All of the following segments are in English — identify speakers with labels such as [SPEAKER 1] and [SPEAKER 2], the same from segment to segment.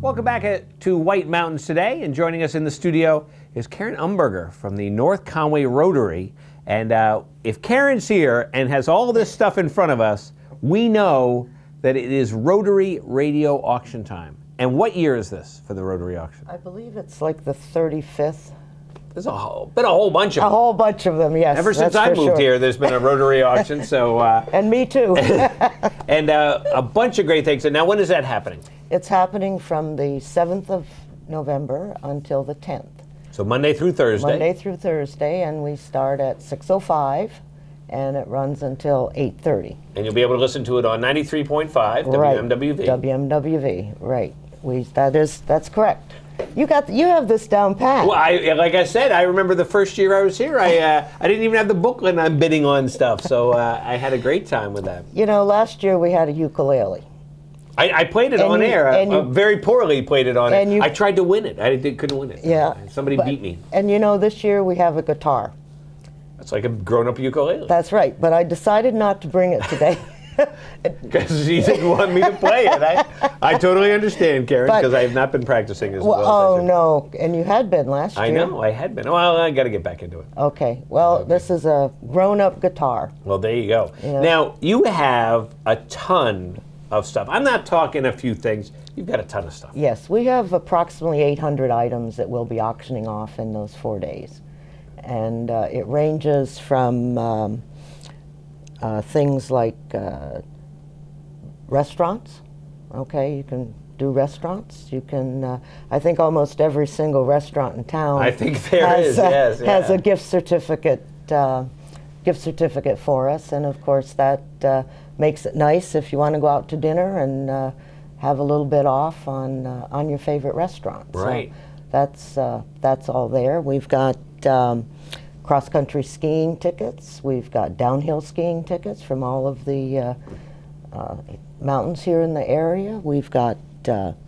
[SPEAKER 1] Welcome back to White Mountains today, and joining us in the studio is Karen Umberger from the North Conway Rotary. And if Karen's here and has all this stuff in front of us, we know that it is Rotary Radio auction time. And what year is this for the Rotary auction?
[SPEAKER 2] I believe it's like the 35th.
[SPEAKER 1] There's been a whole bunch of them.
[SPEAKER 2] A whole bunch of them, yes.
[SPEAKER 1] Ever since I moved here, there's been a Rotary auction. So
[SPEAKER 2] and me too.
[SPEAKER 1] And a bunch of great things. And now, when is that happening?
[SPEAKER 2] It's happening from the 7th of November until the 10th.
[SPEAKER 1] So Monday through Thursday?
[SPEAKER 2] Monday through Thursday, and we start at 6:05, and it runs until 8:30.
[SPEAKER 1] And you'll be able to listen to it on 93.5 WMWV.
[SPEAKER 2] Right, WMWV, right. That's correct. You have this down pat.
[SPEAKER 1] Well, like I said, I remember the first year I was here. I didn't even have the booklet, and I'm bidding on stuff. So I had a great time with that.
[SPEAKER 2] You know, last year we had a ukulele.
[SPEAKER 1] I played it on air. Very poorly played it on air. I tried to win it. I couldn't win it.
[SPEAKER 2] Yeah.
[SPEAKER 1] Somebody beat me.
[SPEAKER 2] And you know, this year we have a guitar.
[SPEAKER 1] It's like a grown-up ukulele.
[SPEAKER 2] That's right. But I decided not to bring it today.
[SPEAKER 1] Because you didn't want me to play it. I totally understand, Karen, because I have not been practicing as well as I should.
[SPEAKER 2] No, and you had been last year.
[SPEAKER 1] I know, I had been. Well, I got to get back into it.
[SPEAKER 2] Okay, well, this is a grown-up guitar.
[SPEAKER 1] Well, there you go. Now, you have a ton of stuff. I'm not talking a few things. You've got a ton of stuff.
[SPEAKER 2] Yes, we have approximately 800 items that we'll be auctioning off in those 4 days. And it ranges from things like restaurants. Okay, you can do restaurants. You can. I think almost every single restaurant in town.
[SPEAKER 1] I think has
[SPEAKER 2] a gift certificate. Gift certificate for us, and of course that makes it nice if you want to go out to dinner and have a little bit off on your favorite restaurant.
[SPEAKER 1] Right.
[SPEAKER 2] So that's all there. We've got cross-country skiing tickets. We've got downhill skiing tickets from all of the mountains here in the area. We've got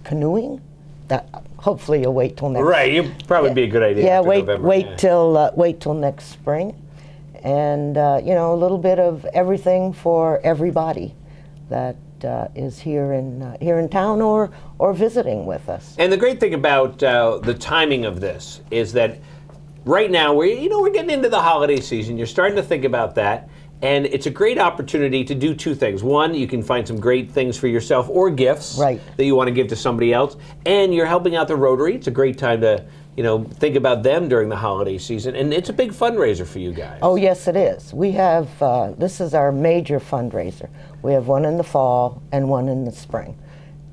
[SPEAKER 2] canoeing. That hopefully you'll wait till next.
[SPEAKER 1] Right, it'd probably be a good idea.
[SPEAKER 2] Yeah, wait till next spring, and you know, a little bit of everything for everybody that is here in town or visiting with us.
[SPEAKER 1] And the great thing about the timing of this is that right now we're getting into the holiday season. You're starting to think about that, and it's a great opportunity to do two things. One, you can find some great things for yourself or gifts that you want to give to somebody else, and you're helping out the Rotary. It's a great time to think about them during the holiday season, and it's a big fundraiser for you guys.
[SPEAKER 2] Oh yes, it is. We have this is our major fundraiser. We have one in the fall and one in the spring.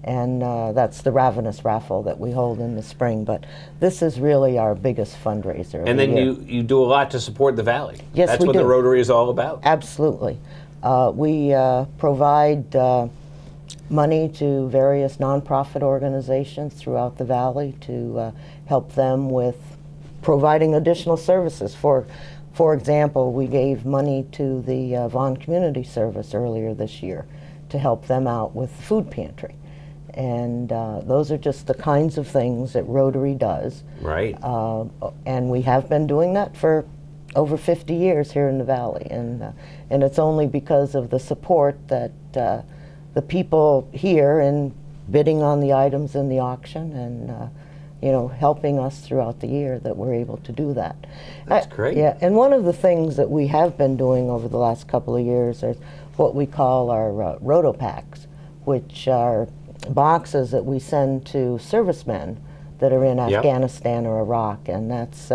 [SPEAKER 2] And that's the Ravenous Raffle that we hold in the spring. But this is really our biggest fundraiser.
[SPEAKER 1] And then you do a lot to support the Valley.
[SPEAKER 2] Yes,
[SPEAKER 1] that's what the Rotary is all about.
[SPEAKER 2] Absolutely. We provide money to various nonprofit organizations throughout the Valley to help them with providing additional services. For example, we gave money to the Vaughan Community Service earlier this year to help them out with the food pantry. And those are just the kinds of things that Rotary does.
[SPEAKER 1] Right.
[SPEAKER 2] And we have been doing that for over 50 years here in the Valley. And it's only because of the support that the people here in bidding on the items in the auction and helping us throughout the year that we're able to do that.
[SPEAKER 1] That's great.
[SPEAKER 2] Yeah, and one of the things that we have been doing over the last couple of years is what we call our Roto Packs, which are boxes that we send to servicemen that are in Afghanistan or Iraq, and that's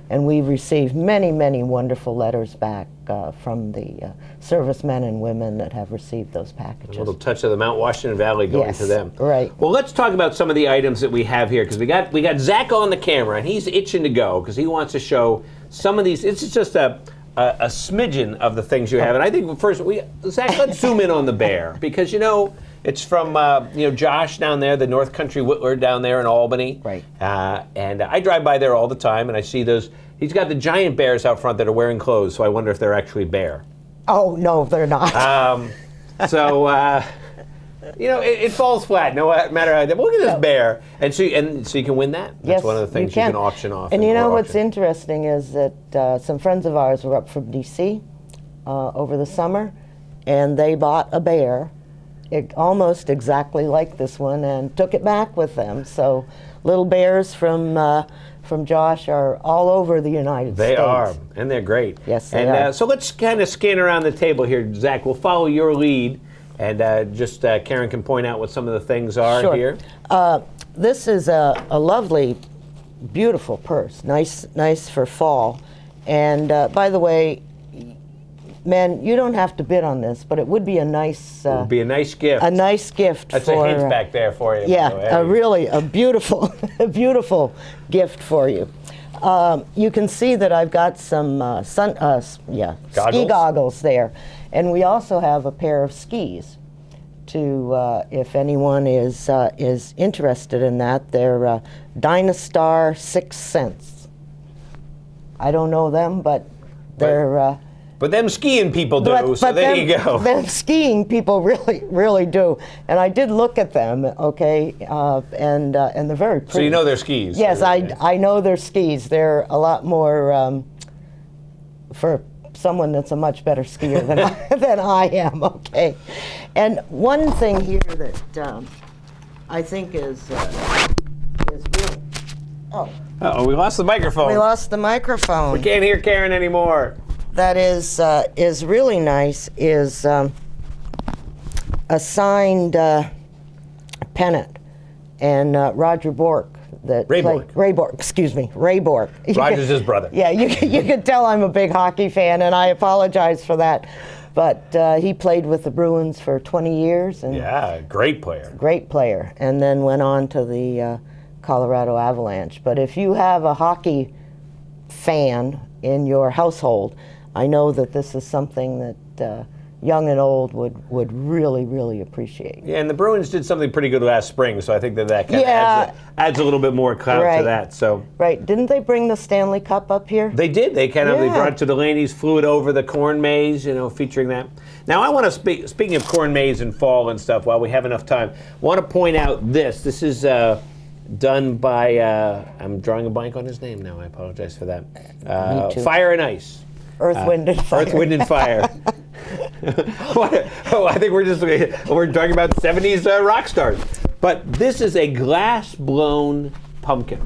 [SPEAKER 2] and we've received many wonderful letters back from the servicemen and women that have received those packages.
[SPEAKER 1] A little touch of the Mount Washington Valley going to them.
[SPEAKER 2] Right.
[SPEAKER 1] Well, let's talk about some of the items that we have here, because we got Zach on the camera, and he's itching to go because he wants to show some of these. It's just a smidgen of the things you have, and I think first Zach, let's zoom in on the bear, because it's from Josh down there, the North Country Whittler down there in Albany.
[SPEAKER 2] Right.
[SPEAKER 1] And I drive by there all the time, and I see those. He's got the giant bears out front that are wearing clothes, so I wonder if they're actually bear.
[SPEAKER 2] Oh no, they're not.
[SPEAKER 1] It falls flat no matter how. Look at this bear, and so you can win that. That's one of the things you can auction off.
[SPEAKER 2] And what's interesting is that some friends of ours were up from D.C. Over the summer, and they bought a bear. almost exactly like this one and took it back with them. So little bears from Josh are all over the United States.
[SPEAKER 1] They are, and they're great.
[SPEAKER 2] Yes, they are.
[SPEAKER 1] So let's kind of scan around the table here, Zach. We'll follow your lead, and Karen can point out what some of the things are
[SPEAKER 2] Sure.
[SPEAKER 1] here.
[SPEAKER 2] This is a lovely, beautiful purse, nice for fall. And by the way, men, you don't have to bid on this, but it would be a nice.
[SPEAKER 1] It would be a nice gift.
[SPEAKER 2] A nice gift.
[SPEAKER 1] That's
[SPEAKER 2] for,
[SPEAKER 1] a hint back there for you.
[SPEAKER 2] Yeah, a beautiful, a beautiful gift for you. You can see that I've got some ski goggles there, and we also have a pair of skis. If anyone is interested in that, they're Dynastar 6 cents. I don't know them, but they're.
[SPEAKER 1] But them skiing people do, so there you go.
[SPEAKER 2] Them skiing people really do, and I did look at them, okay, and they're very pretty.
[SPEAKER 1] So you know they're skis.
[SPEAKER 2] Yes, I know they're skis. They're a lot more for someone that's a much better skier than I am, okay. And one thing here that I think is really,
[SPEAKER 1] Uh-oh, we lost the microphone.
[SPEAKER 2] we lost the microphone.
[SPEAKER 1] We can't hear Karen anymore.
[SPEAKER 2] That is really nice is a signed pennant, and Roger Bork
[SPEAKER 1] Ray Bork.
[SPEAKER 2] Ray Bork, excuse me, Ray Bork.
[SPEAKER 1] Roger's his brother.
[SPEAKER 2] Yeah, you can tell I'm a big hockey fan, and I apologize for that. But he played with the Bruins for 20 years. And
[SPEAKER 1] Yeah, great player.
[SPEAKER 2] great player, and then went on to the Colorado Avalanche. But if you have a hockey fan in your household, I know that this is something that young and old would really appreciate.
[SPEAKER 1] Yeah, and the Bruins did something pretty good last spring, so I think that kind of adds a little bit more clout to that. So
[SPEAKER 2] right, didn't they bring the Stanley Cup up here?
[SPEAKER 1] they did. They kind of they brought it to Delaney's, flew it over the corn maze, featuring that. Now I want to speaking of corn maze and fall and stuff, while we have enough time, I want to point out this. This is done by I'm drawing a blank on his name now. I apologize for that.
[SPEAKER 2] Me too.
[SPEAKER 1] Fire and Ice.
[SPEAKER 2] Earth, Wind, and Fire.
[SPEAKER 1] Earth, Wind, and Fire. I think we're talking about 70s rock stars. But this is a glass-blown pumpkin,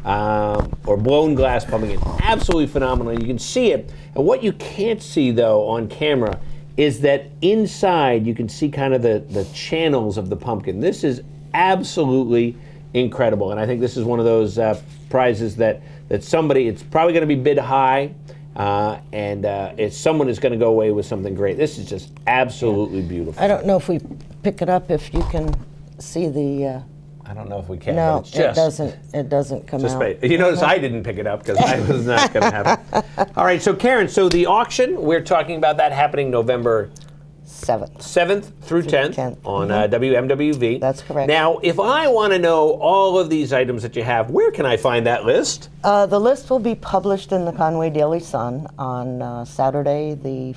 [SPEAKER 1] or blown glass pumpkin. Absolutely phenomenal. You can see it. And what you can't see, though, on camera is that inside you can see kind of the channels of the pumpkin. This is absolutely incredible. And I think this is one of those prizes that somebody, it's probably going to be bid high. Someone is going to go away with something great. This is just absolutely beautiful.
[SPEAKER 2] I don't know if we pick it up, if you can see the.
[SPEAKER 1] I don't know if we can.
[SPEAKER 2] No,
[SPEAKER 1] but it's just,
[SPEAKER 2] it doesn't come
[SPEAKER 1] just
[SPEAKER 2] out.
[SPEAKER 1] You notice I didn't pick it up because I was not going to have it. All right, so Karen, so the auction, we're talking about that happening November 7th through 10th on WMWV.
[SPEAKER 2] That's correct.
[SPEAKER 1] Now, if I want to know all of these items that you have, where can I find that list?
[SPEAKER 2] The list will be published in the Conway Daily Sun on Saturday the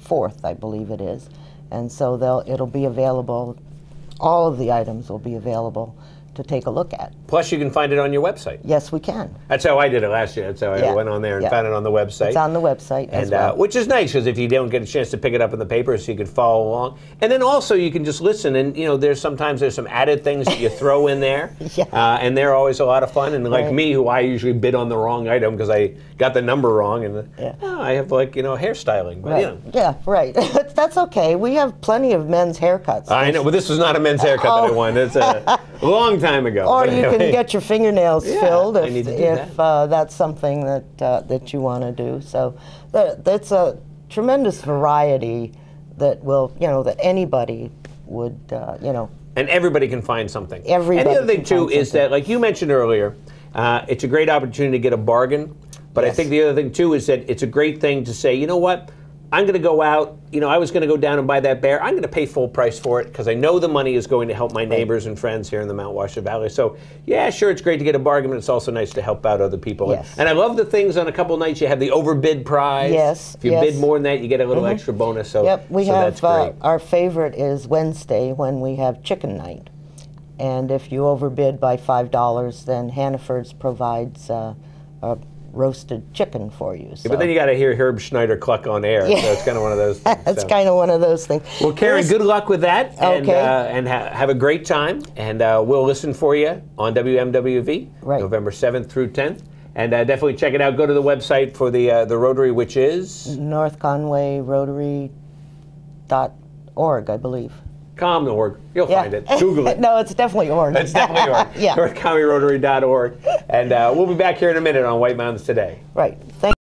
[SPEAKER 2] 4th, I believe it is. And so it'll be available, all of the items will be available to take a look at.
[SPEAKER 1] Plus, you can find it on your website.
[SPEAKER 2] Yes, we can.
[SPEAKER 1] That's how I did it last year. That's how I went on there and found it on the website.
[SPEAKER 2] It's on the website as well.
[SPEAKER 1] Which is nice, because if you don't get a chance to pick it up in the paper, so you can follow along. And then also you can just listen, and there's some added things that you throw in there. And they're always a lot of fun. And like me, who I usually bid on the wrong item because I got the number wrong, and I have hairstyling. But,
[SPEAKER 2] Yeah, right. That's okay. We have plenty of men's haircuts.
[SPEAKER 1] I know, but this was not a men's haircut that I won. It's a long time ago.
[SPEAKER 2] Or you can get your fingernails filled if
[SPEAKER 1] that.
[SPEAKER 2] that's something that you want to do. So that's a tremendous variety that will, that anybody would,
[SPEAKER 1] And everybody can find something.
[SPEAKER 2] Everybody.
[SPEAKER 1] And the other thing too is that, like you mentioned earlier, it's a great opportunity to get a bargain. But I think the other thing too is that it's a great thing to say, you know what? I'm going to go out, I was going to go down and buy that bear. I'm going to pay full price for it because I know the money is going to help my neighbors and friends here in the Mount Washington Valley. So, yeah, sure, it's great to get a bargain, but it's also nice to help out other people.
[SPEAKER 2] Yes.
[SPEAKER 1] And I love the things on a couple nights you have the overbid prize.
[SPEAKER 2] Yes.
[SPEAKER 1] If you bid more than that, you get a little extra bonus. So,
[SPEAKER 2] we
[SPEAKER 1] have,
[SPEAKER 2] that's great. Our favorite is Wednesday when we have chicken night. And if you overbid by $5, then Hannaford's provides roasted chicken for you. So.
[SPEAKER 1] Yeah, but then you got to hear Herb Schneider cluck on air,
[SPEAKER 2] Yeah.
[SPEAKER 1] so it's kind of one of those things.
[SPEAKER 2] It's kind of one of those things.
[SPEAKER 1] Well, Karen, good luck with that, and,
[SPEAKER 2] Okay.
[SPEAKER 1] and have a great time, and we'll listen for you on WMWV,
[SPEAKER 2] Right.
[SPEAKER 1] November 7th through 10th, and definitely check it out. Go to the website for the Rotary, which is
[SPEAKER 2] NorthConwayRotary.org, I believe.
[SPEAKER 1] .org. You'll find it. Google it.
[SPEAKER 2] No, it's definitely org.
[SPEAKER 1] It's definitely org.
[SPEAKER 2] Yeah.
[SPEAKER 1] NorthConwayRotary.org, and we'll be back here in a minute on White Mountains Today.
[SPEAKER 2] Right. Thank